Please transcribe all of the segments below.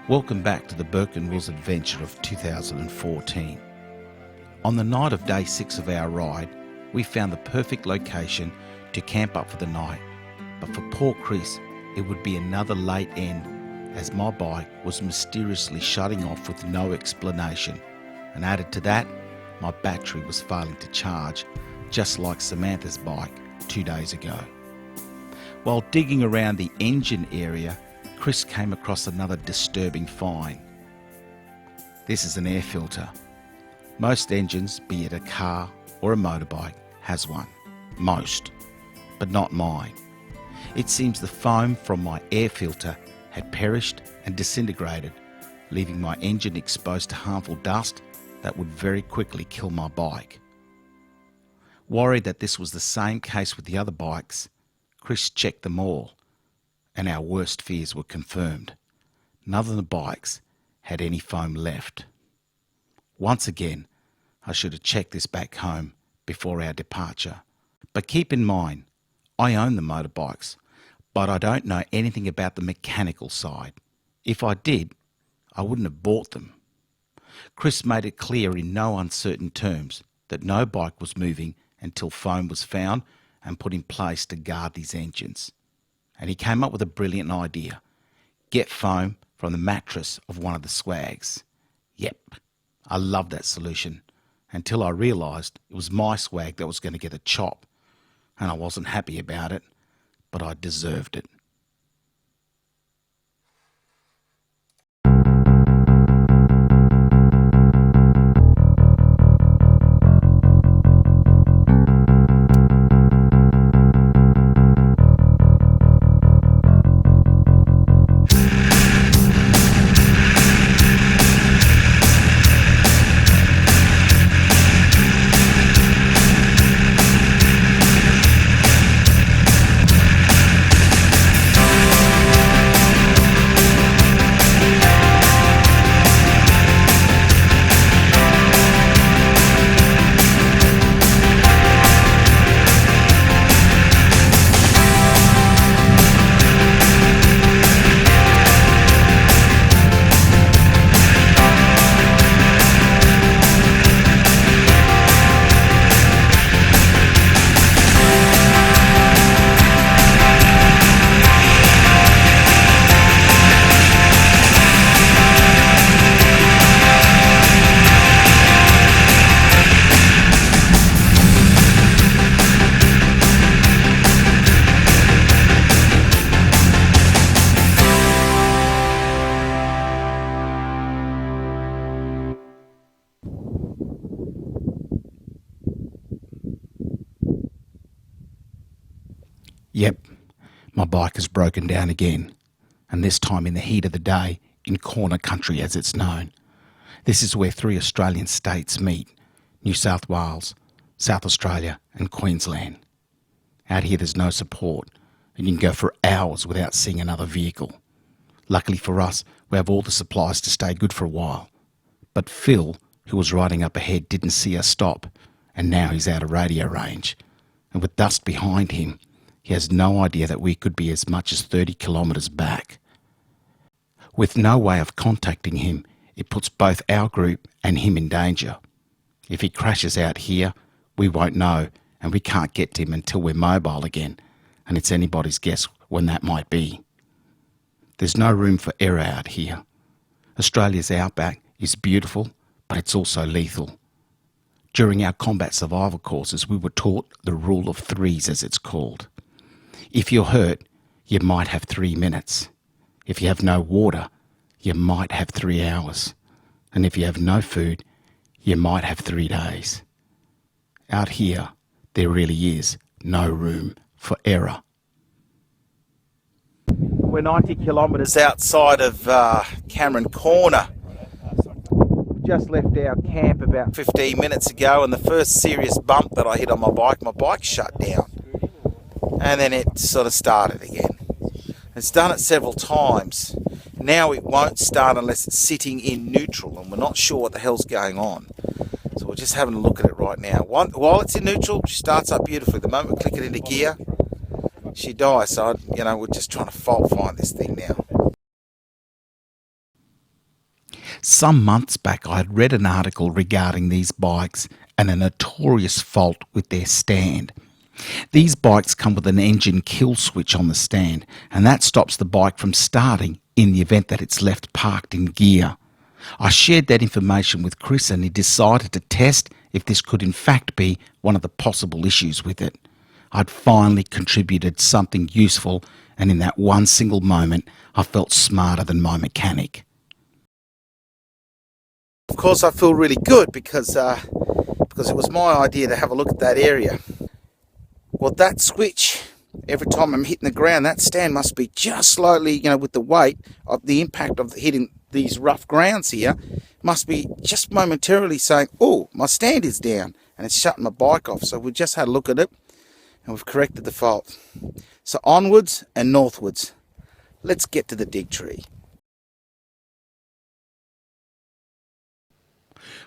Welcome back to the Burke and Wills Adventure of 2014. On the night of day 6 of our ride, we found the perfect location to camp up for the night. But for poor Chris, it would be another late end, as my bike was mysteriously shutting off with no explanation. And added to that, my battery was failing to charge, just like Samantha's bike 2 days ago. While digging around the engine area, Chris came across another disturbing find. This is an air filter. Most engines, be it a car or a motorbike, has one. Most, but not mine. It seems the foam from my air filter had perished and disintegrated, leaving my engine exposed to harmful dust that would very quickly kill my bike. Worried that this was the same case with the other bikes, Chris checked them all, and our worst fears were confirmed. None of the bikes had any foam left. Once again, I should have checked this back home before our departure. But keep in mind, I own the motorbikes, but I don't know anything about the mechanical side. If I did, I wouldn't have bought them. Chris made it clear in no uncertain terms that no bike was moving until foam was found and put in place to guard these engines. And he came up with a brilliant idea. Get foam from the mattress of one of the swags. Yep, I loved that solution until I realised it was my swag that was going to get a chop. And I wasn't happy about it, but I deserved it. Yep, my bike has broken down again, and this time in the heat of the day in corner country as it's known. This is where 3 Australian states meet: New South Wales, South Australia and Queensland. Out here there's no support, and you can go for hours without seeing another vehicle. Luckily for us, we have all the supplies to stay good for a while. But Phil, who was riding up ahead, didn't see us stop, and now he's out of radio range. And with dust behind him, he has no idea that we could be as much as 30 kilometres back. With no way of contacting him, it puts both our group and him in danger. If he crashes out here, we won't know, and we can't get to him until we're mobile again, and it's anybody's guess when that might be. There's no room for error out here. Australia's Outback is beautiful, but it's also lethal. During our combat survival courses, we were taught the rule of 3s, as it's called. If you're hurt, you might have 3 minutes. If you have no water, you might have 3 hours. And if you have no food, you might have 3 days. Out here, there really is no room for error. We're 90 kilometres outside of Cameron Corner. Just left our camp about 15 minutes ago, and the first serious bump that I hit on my bike shut down. And then it sort of started again. It's done it several times. Now it won't start unless it's sitting in neutral, and we're not sure what the hell's going on. So we're just having a look at it right now. While it's in neutral, she starts up beautifully. The moment we click it into gear, she dies. So, we're just trying to fault find this thing now. Some months back I had read an article regarding these bikes and a notorious fault with their stand. These bikes come with an engine kill switch on the stand, and that stops the bike from starting in the event that it's left parked in gear. I shared that information with Chris and he decided to test if this could in fact be one of the possible issues with it. I'd finally contributed something useful, and in that one single moment I felt smarter than my mechanic. Of course I feel really good because it was my idea to have a look at that area. Well, that switch, every time I'm hitting the ground, that stand must be just slightly, with the weight of the impact of hitting these rough grounds here, must be just momentarily saying, oh, my stand is down, and it's shutting my bike off. So we just had a look at it and we've corrected the fault. So onwards and northwards. Let's get to the dig tree.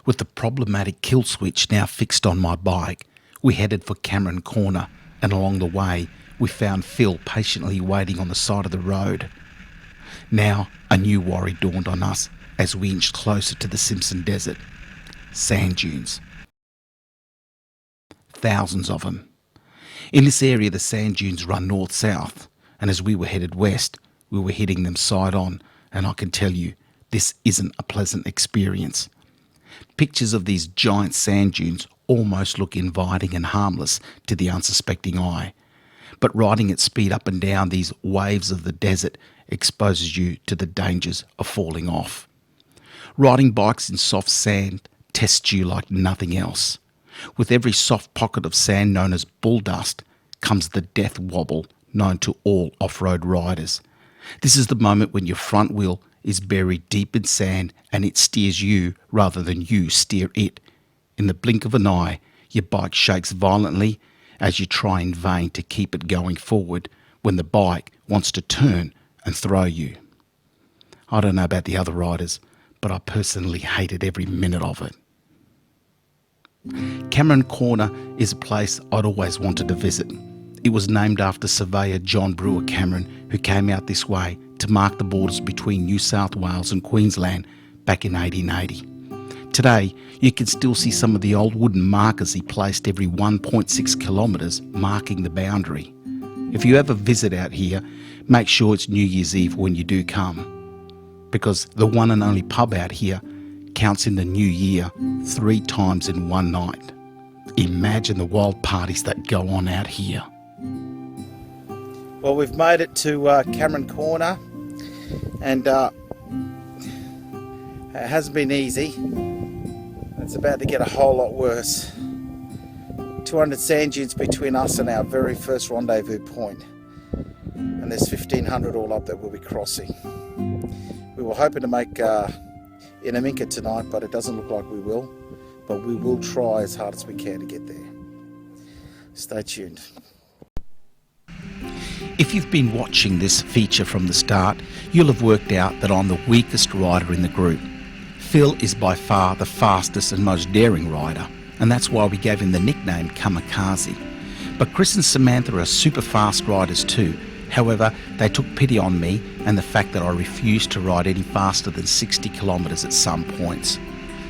With the problematic kill switch now fixed on my bike, we headed for Cameron Corner, and along the way we found Phil patiently waiting on the side of the road. Now a new worry dawned on us as we inched closer to the Simpson Desert. Sand dunes. Thousands of them. In this area the sand dunes run north-south, and as we were headed west we were hitting them side on, and I can tell you this isn't a pleasant experience. Pictures of these giant sand dunes almost look inviting and harmless to the unsuspecting eye, but riding at speed up and down these waves of the desert exposes you to the dangers of falling off. Riding bikes in soft sand tests you like nothing else. With every soft pocket of sand known as bull dust comes the death wobble known to all off-road riders. This is the moment when your front wheel is buried deep in sand and it steers you rather than you steer it. In the blink of an eye, your bike shakes violently as you try in vain to keep it going forward when the bike wants to turn and throw you. I don't know about the other riders, but I personally hated every minute of it. Cameron Corner is a place I'd always wanted to visit. It was named after surveyor John Brewer Cameron, who came out this way to mark the borders between New South Wales and Queensland back in 1880. Today, you can still see some of the old wooden markers he placed every 1.6 kilometres marking the boundary. If you ever visit out here, make sure it's New Year's Eve when you do come, because the one and only pub out here counts in the new year 3 times in one night. Imagine the wild parties that go on out here. Well, we've made it to Cameron Corner, and it hasn't been easy. It's about to get a whole lot worse. 200 sand dunes between us and our very first rendezvous point, and there's 1,500 all up that we'll be crossing. We were hoping to make Innaminka tonight, but it doesn't look like we will. But we will try as hard as we can to get there. Stay tuned. If you've been watching this feature from the start, you'll have worked out that I'm the weakest rider in the group. Phil is by far the fastest and most daring rider, and that's why we gave him the nickname Kamikaze. But Chris and Samantha are super fast riders too. However, they took pity on me and the fact that I refused to ride any faster than 60 kilometres at some points.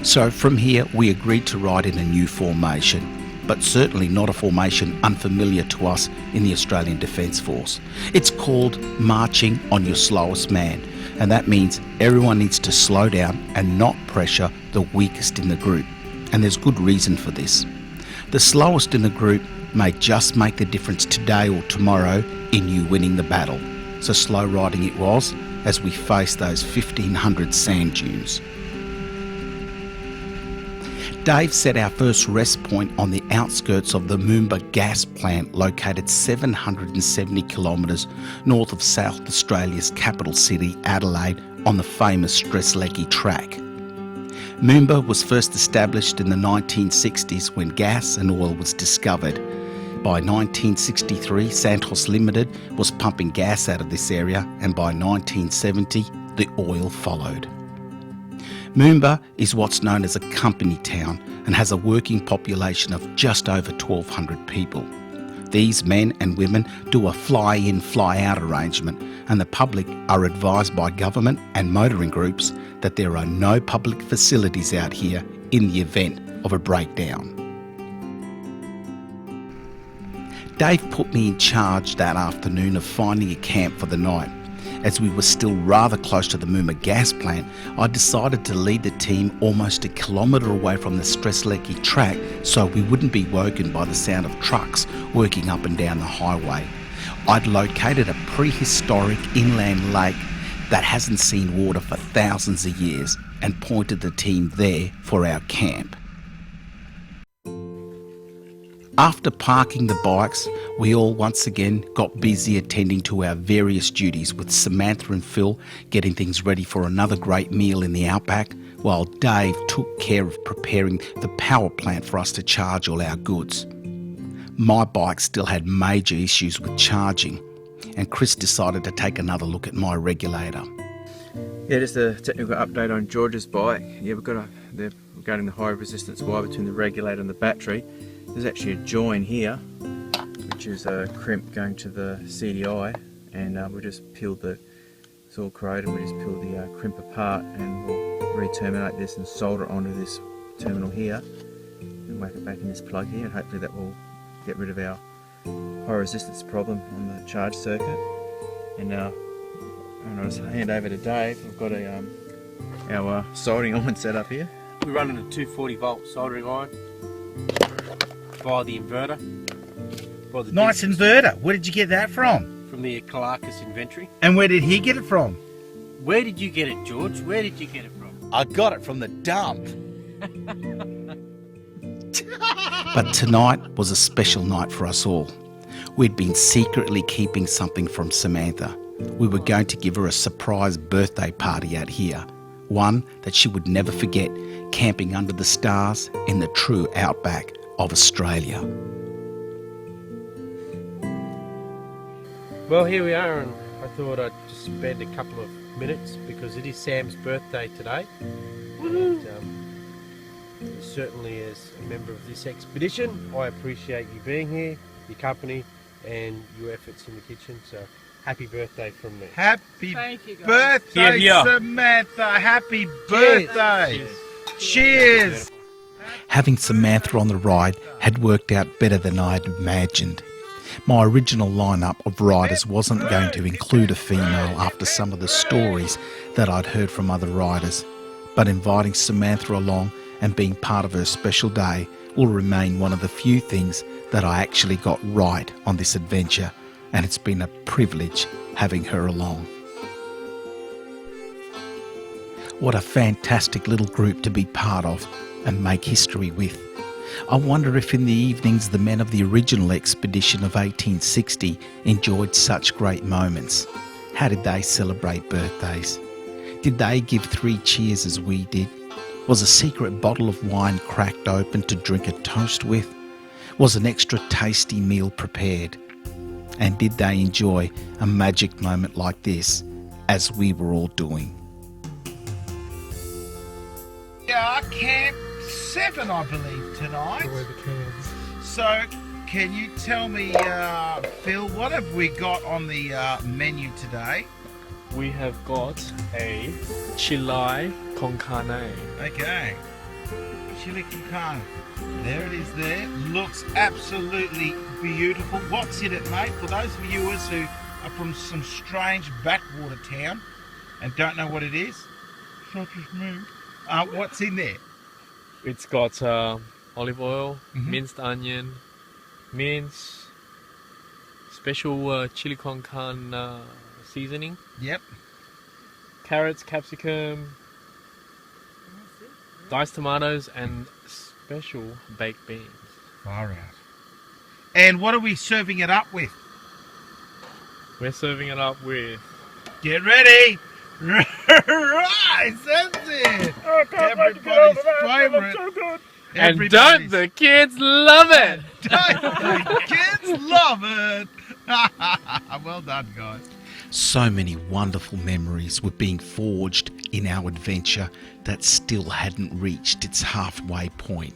So from here we agreed to ride in a new formation, but certainly not a formation unfamiliar to us in the Australian Defence Force. It's called marching on your slowest man, and that means everyone needs to slow down and not pressure the weakest in the group. And there's good reason for this. The slowest in the group may just make the difference today or tomorrow in you winning the battle. So slow riding it was as we faced those 1,500 sand dunes. Dave set our first rest point on the outskirts of the Mumba gas plant located 770 kilometres north of South Australia's capital city, Adelaide, on the famous Strzelecki track. Mumba was first established in the 1960s when gas and oil was discovered. By 1963, Santos Limited was pumping gas out of this area, and by 1970, the oil followed. Mumba is what's known as a company town and has a working population of just over 1,200 people. These men and women do a fly-in, fly-out arrangement, and the public are advised by government and motoring groups that there are no public facilities out here in the event of a breakdown. Dave put me in charge that afternoon of finding a camp for the night. As we were still rather close to the Mumba gas plant, I decided to lead the team almost a kilometre away from the Strzelecki track so we wouldn't be woken by the sound of trucks working up and down the highway. I'd located a prehistoric inland lake that hasn't seen water for thousands of years and pointed the team there for our camp. After parking the bikes, we all once again got busy attending to our various duties, with Samantha and Phil getting things ready for another great meal in the Outback, while Dave took care of preparing the power plant for us to charge all our goods. My bike still had major issues with charging, and Chris decided to take another look at my regulator. Yeah, just a technical update on George's bike. Yeah, regarding the high resistance wire between the regulator and the battery. There's actually a join here, which is a crimp going to the CDI, and we just peeled it's all corroded, and we just peeled the crimp apart, and we'll re-terminate this and solder it onto this terminal here, and whack it back in this plug here, and hopefully that will get rid of our high resistance problem on the charge circuit. And now, I'll just hand over to Dave. We've got our soldering iron set up here. We're running a 240 volt soldering iron via the inverter. Nice inverter. Where did you get that from? From the Caracas inventory. And where did he get it from? Where did you get it, George? Where did you get it from? I got it from the dump. But tonight was a special night for us all. We'd been secretly keeping something from Samantha. We were going to give her a surprise birthday party out here, one that she would never forget, camping under the stars in the true outback of Australia. Well, here we are, and I thought I'd just spend a couple of minutes because it is Sam's birthday today. And, certainly as a member of this expedition, I appreciate you being here, your company and your efforts in the kitchen. So happy birthday from me. Happy birthday, birthday, Samantha. Happy birthday. Cheers. Having Samantha on the ride had worked out better than I had imagined. My original lineup of riders wasn't going to include a female after some of the stories that I'd heard from other riders, but inviting Samantha along and being part of her special day will remain one of the few things that I actually got right on this adventure, and it's been a privilege having her along. What a fantastic little group to be part of and make history with. I wonder if in the evenings the men of the original expedition of 1860 enjoyed such great moments. How did they celebrate birthdays? Did they give 3 cheers as we did? Was a secret bottle of wine cracked open to drink a toast with? Was an extra tasty meal prepared? And did they enjoy a magic moment like this as we were all doing? Yeah, Camp 7, I believe, tonight. So, can you tell me, Phil, what have we got on the menu today? We have got a chili con carne. Okay. Chili con carne. There it is there. Looks absolutely beautiful. What's in it, mate? For those viewers who are from some strange backwater town and don't know what it is, such as me, what's in there? It's got olive oil, minced onion, mince, special chili con carne seasoning. Yep. Carrots, capsicum, diced tomatoes, and special baked beans. Far out. And what are we serving it up with? We're serving it up with... Get ready! Right, that's it! Everybody's favourite. So good. And don't the kids love it? Don't the kids love it? Well done, guys. So many wonderful memories were being forged in our adventure that still hadn't reached its halfway point.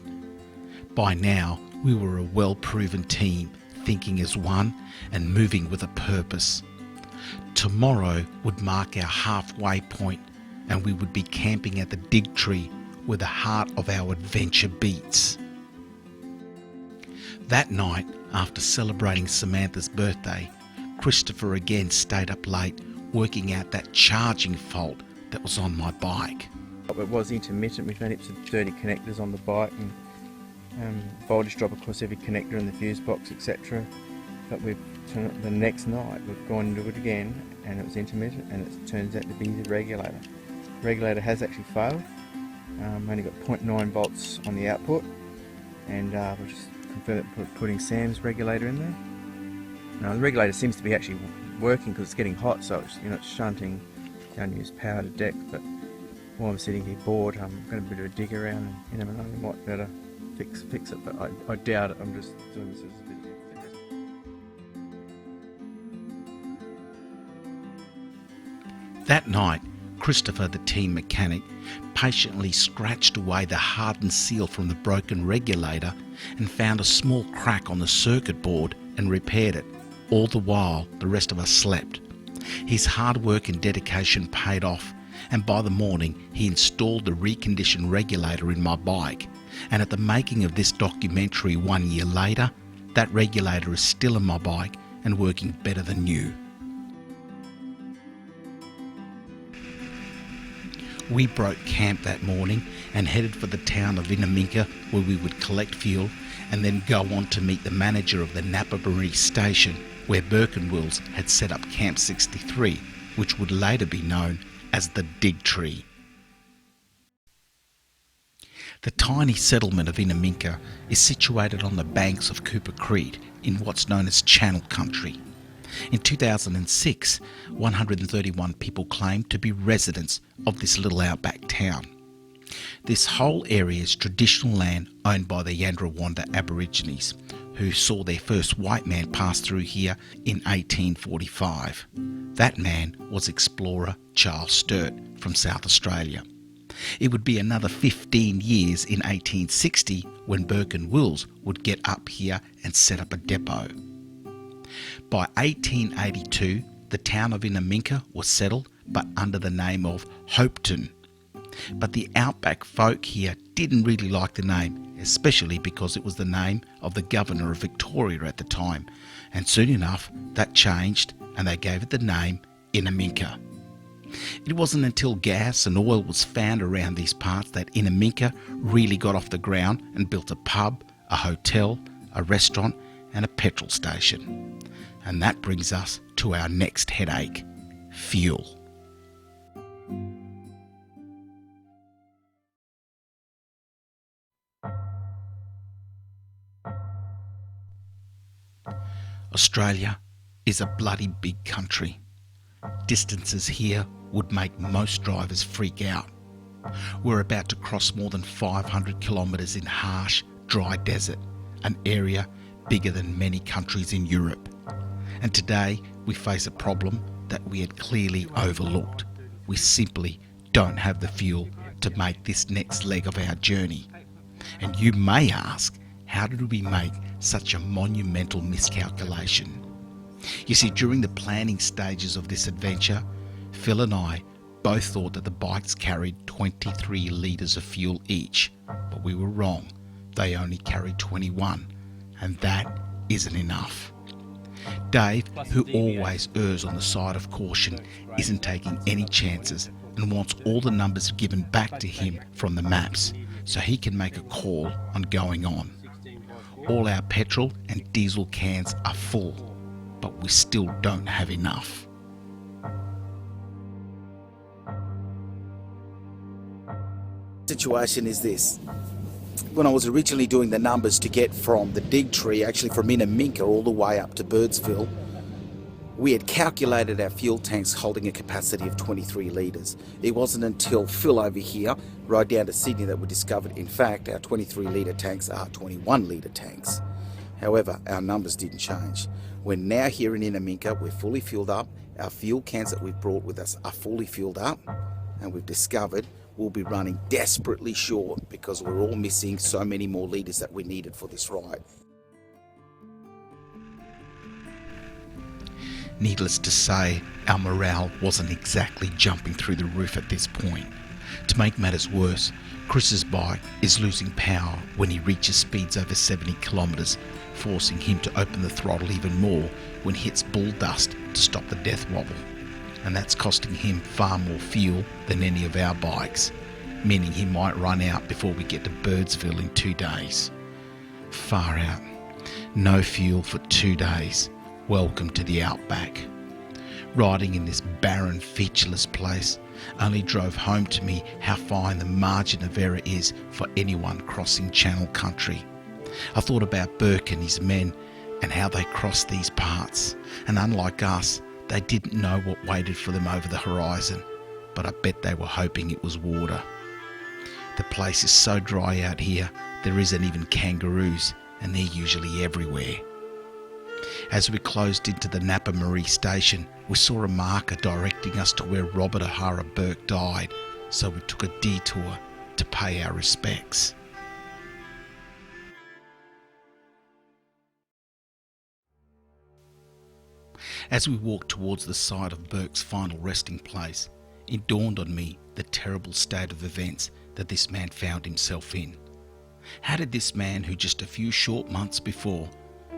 By now, we were a well-proven team, thinking as one and moving with a purpose. Tomorrow would mark our halfway point, and we would be camping at the Dig Tree where the heart of our adventure beats. That night, after celebrating Samantha's birthday, Christopher again stayed up late working out that charging fault that was on my bike. It was intermittent. We found up to 30 connectors on the bike and voltage drop across every connector in the fuse box, etc. But the next night we've gone into it again and it was intermittent, and it turns out to be the regulator. The regulator has actually failed. Only got 0.9 volts on the output, and we'll just confirm it putting Sam's regulator in there. Now the regulator seems to be actually working because it's getting hot, so it's, it's shunting the unused power to deck. But while I'm sitting here bored, I'm going to do a dig around, and Innaminka might better fix it, but I doubt it. I'm just doing this as a video. That night, Christopher, the team mechanic, patiently scratched away the hardened seal from the broken regulator and found a small crack on the circuit board and repaired it. All the while, the rest of us slept. His hard work and dedication paid off, and by the morning he installed the reconditioned regulator in my bike. And at the making of this documentary 1 year later, that regulator is still in my bike and working better than new. We broke camp that morning and headed for the town of Innaminka, where we would collect fuel and then go on to meet the manager of the Nappa Merri station, where Burke and Wills had set up Camp 63, which would later be known as the Dig Tree. The tiny settlement of Innaminka is situated on the banks of Cooper Creek in what's known as Channel Country. In 2006, 131 people claimed to be residents of this little outback town. This whole area is traditional land owned by the Yandrawanda Aborigines, who saw their first white man pass through here in 1845. That man was explorer Charles Sturt from South Australia. It would be another 15 years in 1860 when Burke and Wills would get up here and set up a depot. By 1882, the town of Innaminka was settled, but under the name of Hopeton. But the outback folk here didn't really like the name, especially because it was the name of the governor of Victoria at the time, and soon enough that changed and they gave it the name Innaminka. It wasn't until gas and oil was found around these parts that Innaminka really got off the ground and built a pub, a hotel, a restaurant and a petrol station. And that brings us to our next headache: fuel. Australia is a bloody big country. Distances here would make most drivers freak out. We're about to cross more than 500 kilometres in harsh, dry desert, an area bigger than many countries in Europe. And today we face a problem that we had clearly overlooked. We simply don't have the fuel to make this next leg of our journey. And you may ask, how did we make such a monumental miscalculation? You see, during the planning stages of this adventure, Phil and I both thought that the bikes carried 23 litres of fuel each, but we were wrong. They only carried 21, and that isn't enough. Dave, who always errs on the side of caution, isn't taking any chances and wants all the numbers given back to him from the maps so he can make a call on going on. All our petrol and diesel cans are full, but we still don't have enough. Situation is this. When I was originally doing the numbers to get from the Dig Tree, actually from Innaminka all the way up to Birdsville, we had calculated our fuel tanks holding a capacity of 23 litres. It wasn't until Phil over here rode down to Sydney that we discovered, in fact, our 23 litre tanks are 21 litre tanks. However, our numbers didn't change. We're now here in Innaminka, we're fully fueled up, our fuel cans that we've brought with us are fully fueled up, and we've discovered we'll be running desperately short because we're all missing so many more litres that we needed for this ride. Needless to say, our morale wasn't exactly jumping through the roof at this point. To make matters worse, Chris's bike is losing power when he reaches speeds over 70 kilometres, forcing him to open the throttle even more when he hits bull dust to stop the death wobble. And that's costing him far more fuel than any of our bikes, meaning he might run out before we get to Birdsville in 2 days. Far out. No fuel for 2 days. Welcome to the Outback. Riding in this barren, featureless place only drove home to me how fine the margin of error is for anyone crossing Channel Country. I thought about Burke and his men and how they crossed these parts, and unlike us, they didn't know what waited for them over the horizon, but I bet they were hoping it was water. The place is so dry out here, there isn't even kangaroos, and they're usually everywhere. As we closed into the Nappa Merri station, we saw a marker directing us to where Robert O'Hara Burke died, so we took a detour to pay our respects. As we walked towards the site of Burke's final resting place, it dawned on me the terrible state of events that this man found himself in. How did this man, who just a few short months before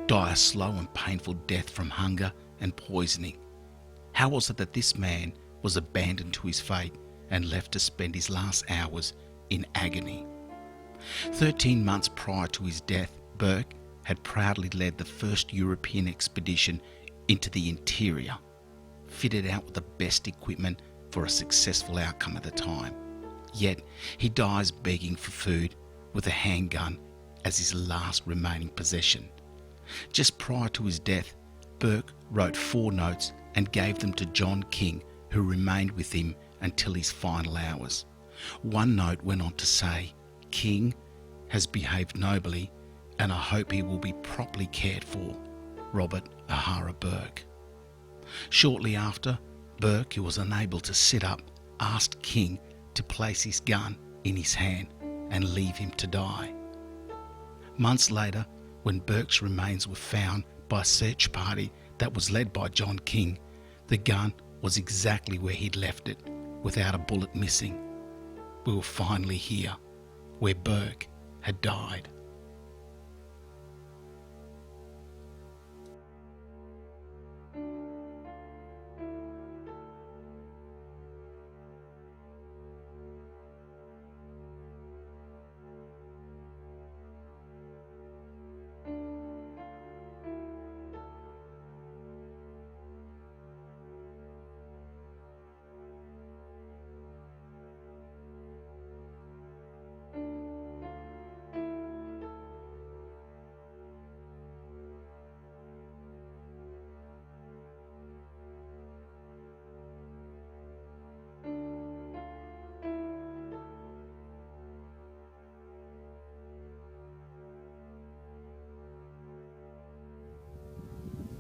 die a slow and painful death from hunger and poisoning? How was it that this man was abandoned to his fate and left to spend his last hours in agony? 13 months prior to his death, Burke had proudly led the first European expedition into the interior, fitted out with the best equipment for a successful outcome at the time. Yet he dies begging for food with a handgun as his last remaining possession. Just prior to his death, Burke wrote 4 notes and gave them to John King, who remained with him until his final hours. One note went on to say, "King has behaved nobly and I hope he will be properly cared for. Robert O'Hara Burke." Shortly after, Burke, who was unable to sit up, asked King to place his gun in his hand and leave him to die. Months later, when Burke's remains were found by a search party that was led by John King, the gun was exactly where he'd left it, without a bullet missing. We were finally here, where Burke had died.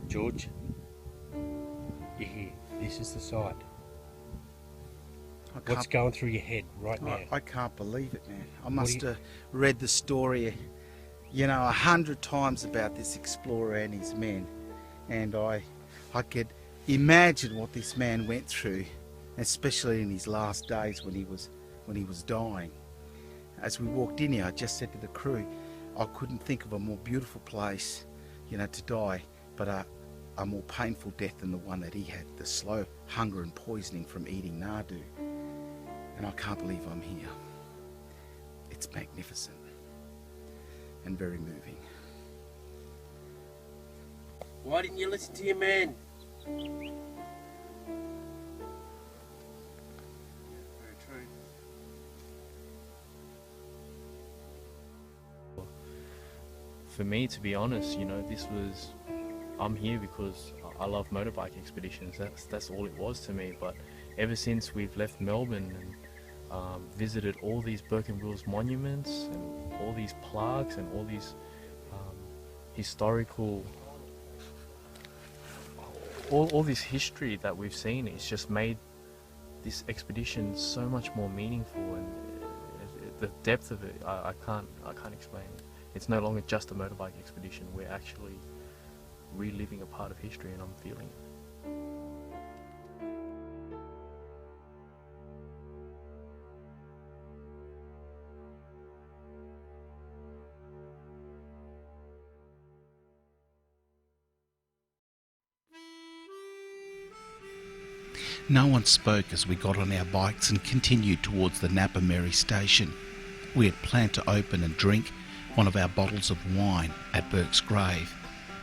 George, you're here. This is the site. What's going through your head right now? I can't believe it, man. I must have read the story, 100 times about this explorer and his men, and I could imagine what this man went through, especially in his last days when he was dying. As we walked in here, I just said to the crew, I couldn't think of a more beautiful place, to die, but a more painful death than the one that he had, the slow hunger and poisoning from eating nardoo. And I can't believe I'm here. It's magnificent and very moving. Why didn't you listen to your man? Very true. For me, to be honest, I'm here because I love motorbike expeditions. That's all it was to me. But ever since we've left Melbourne and visited all these Burke and Wills monuments and all these plaques and all these historical, all this history that we've seen, it's just made this expedition so much more meaningful, and the depth of it, I can't explain it. It's no longer just a motorbike expedition. We're actually reliving a part of history, and I'm feeling it. No one spoke as we got on our bikes and continued towards the Nappa Merri station. We had planned to open and drink one of our bottles of wine at Burke's grave,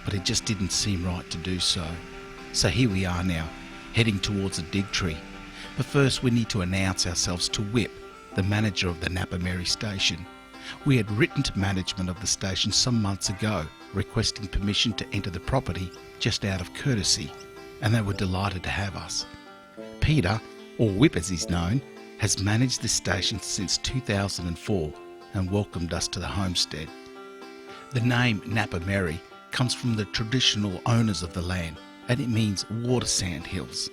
but it just didn't seem right to do so. So here we are now, heading towards a dig tree. But first we need to announce ourselves to Whip, the manager of the Nappa Merri station. We had written to management of the station some months ago, requesting permission to enter the property just out of courtesy, and they were delighted to have us. Peter, or Whip as he's known, has managed this station since 2004 and welcomed us to the homestead. The name Nappa Merri comes from the traditional owners of the land, and it means water sand hills.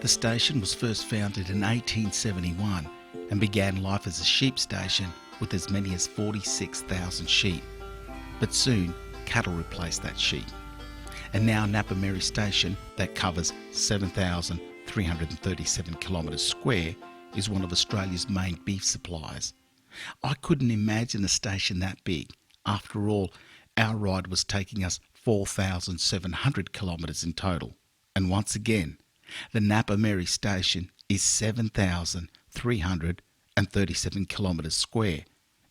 The station was first founded in 1871 and began life as a sheep station with as many as 46,000 sheep. But soon, cattle replaced that sheep. And now Nappa Merri station, that covers 7,337 kilometres square, is one of Australia's main beef suppliers. I couldn't imagine a station that big. After all, our ride was taking us 4,700 kilometres in total. And once again, the Nappa Merri station is 7,337 kilometres square,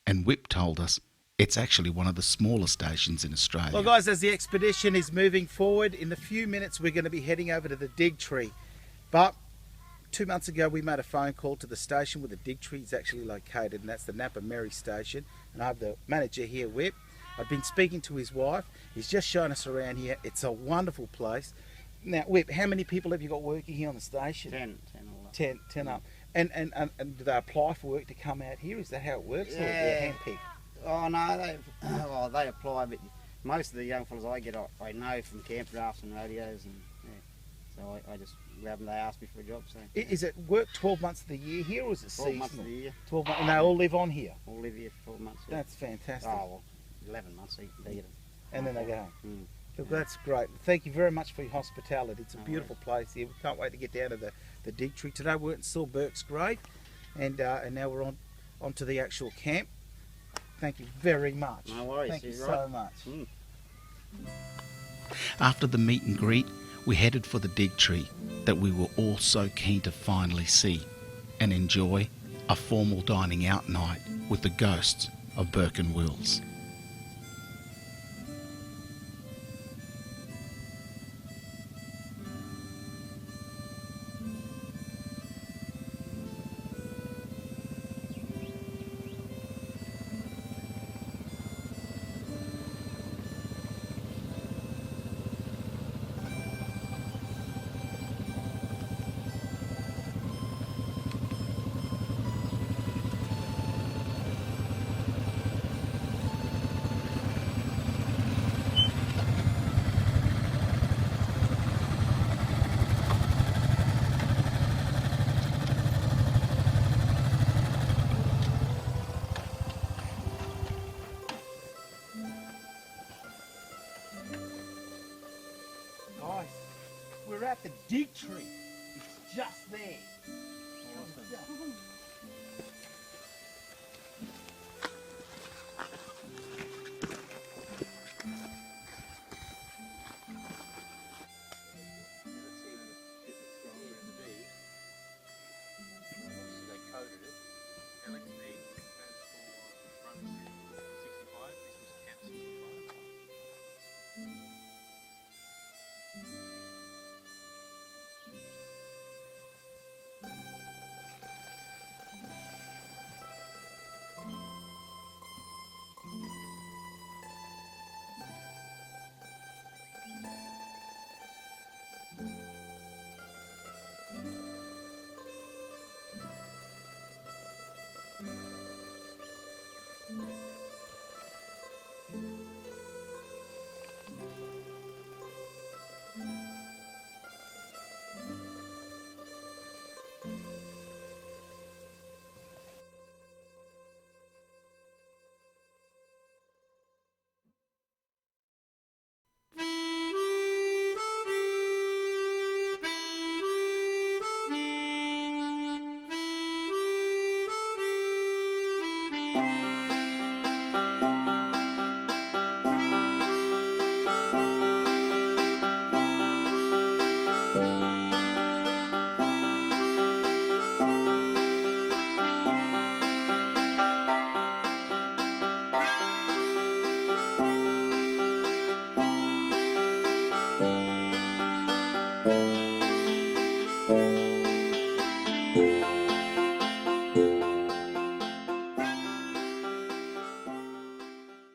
and Whip told us it's actually one of the smaller stations in Australia. Well, guys, as the expedition is moving forward, in a few minutes we're going to be heading over to the dig tree. But 2 months ago we made a phone call to the station where the dig tree is actually located, and that's the Nappa Merri station. And I have the manager here, Whip. I've been speaking to his wife. He's just shown us around here. It's a wonderful place. Now, Whip, how many people have you got working here on the station? 10 all up. 10 up. And do they apply for work to come out here? Is that how it works? Or Yeah. handpicked? Oh no, they apply, but most of the young fellas I get, I know from camp drafts and radios, and yeah. So I just grab them. They ask me for a job. So Is it work 12 months of the year here, or is it 12 seasonal? months of the year. 12 months, and they all live on here? We'll live here for 12 months. Yeah. That's fantastic. Oh well, 11 months. So they get it. And then they go home. Mm. Look, that's great. Thank you very much for your hospitality. It's a No beautiful place here. We can't wait to get down to the dig tree. Today we went and saw Burke's grave, and now we're on to the actual camp. Thank you very much. No worries. Thank you You're so right. much. Mm. After the meet and greet, we headed for the dig tree that we were all so keen to finally see and enjoy a formal dining out night with the ghosts of Burke and Wills. Guys, we're at the dig tree. It's just there. Bye.